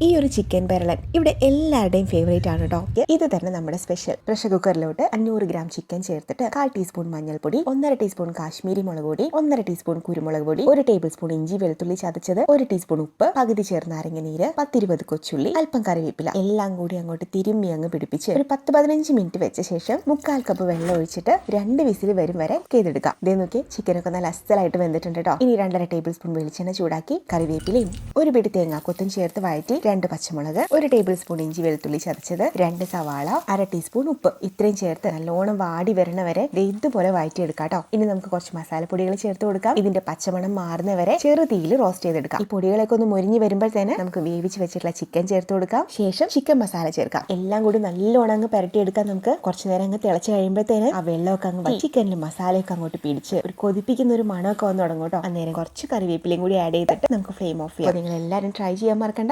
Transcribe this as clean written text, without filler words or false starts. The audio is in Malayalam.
ഈ ഒരു ചിക്കൻ പെരളൻ ഇവിടെ എല്ലാവരുടെയും ഫേവറേറ്റ് ആണ് കേട്ടോ. ഇത് തന്നെ നമ്മുടെ സ്പെഷ്യൽ. പ്രഷർ കുക്കറിലോട്ട് 500 ഗ്രാം ചിക്കൻ ചേർത്തിട്ട് 1/4 ടീസ്പൂൺ മഞ്ഞൾപ്പൊടി, 1.5 ടീസ്പൂൺ കാശ്മീരി മുളക് പൊടി, 1.5 ടീസ്പൂൺ കുരുമുളക് പൊടി, 1 ടേബിൾ സ്പൂൺ ഇഞ്ചി വെളുത്തുള്ളി ചതച്ചത്, 1 ടീസ്പൂൺ ഉപ്പ്, പകുതി ചേർന്ന നാരങ്ങ നീര്, 10-20 കൊച്ചുള്ളി, അല്പം കറിവേപ്പില എല്ലാം കൂടി അങ്ങോട്ട് തിരുമ്മി അങ്ങ് പിടിപ്പിച്ച് ഒരു 10-15 മിനിറ്റ് വെച്ച ശേഷം 1/4 കപ്പ് വെള്ളം ഒഴിച്ചിട്ട് 2 വിസിൽ വരും വരെ ചെയ്തെടുക്കാം. ഇതേ നോക്കി ചിക്കനൊക്കെ നല്ല അസ്സലായിട്ട് വെന്തിട്ടുണ്ട് കേട്ടോ. ഇനി 2.5 ടേബിൾ സ്പൂൺ വെളിച്ചെണ്ണ ചൂടാക്കി കറിവേപ്പിലയും ഒരു പിടി തേങ്ങാക്കൊത്തും ചേർത്ത് വഴറ്റി 2 പച്ചമുളക്, 1 ടേബിൾ സ്പൂൺ ഇഞ്ചി വെളുത്തുള്ളി ചതച്ചത്, 2 സവാള, 1/2 ടീസ്പൂൺ ഉപ്പ് ഇത്രയും ചേർത്ത് നല്ലോണം വാടി വരണ വരെ ഇതുപോലെ വഴറ്റിയെടുക്കാം കേട്ടോ. ഇനി നമുക്ക് കുറച്ച് മസാലപ്പൊടികൾ ചേർത്ത് കൊടുക്കാം. ഇതിന്റെ പച്ചമണം മാറുന്നവരെ ചെറു തീയിൽ റോസ്റ്റ് ചെയ്തെടുക്കാം. ഈ പൊടികളൊക്കെ ഒന്ന് മുരിഞ്ഞ് വരുമ്പോഴത്തേന് നമുക്ക് വേവിച്ച് വെച്ചിട്ടുള്ള ചിക്കൻ ചേർത്ത് കൊടുക്കാം. ശേഷം ചിക്കൻ മസാല ചേർക്കാം. എല്ലാം കൂടി നല്ലോണം അങ്ങ് പുരട്ടിയെടുക്കാം. നമുക്ക് കുറച്ച് നേരം അങ്ങ് തിളച്ച് കഴിയുമ്പോഴത്തേന് ആ വെള്ളമൊക്കെ അങ്ങ് ചിക്കനിൽ മസാലയൊക്കെ അങ്ങോട്ട് പിടിച്ച് ഒരു കൊതിപ്പിക്കുന്ന ഒരു മണമൊക്കെ വന്ന് തുടങ്ങും കേട്ടോ. അന്നേരം കുറച്ച് കറിവേപ്പിലയും കൂടി ആഡ് ചെയ്തിട്ട് നമുക്ക് ഫ്ലെയിം ഓഫ് ചെയ്യാം. നിങ്ങൾ എല്ലാവരും ട്രൈ ചെയ്യാൻ മറക്കണ്ട.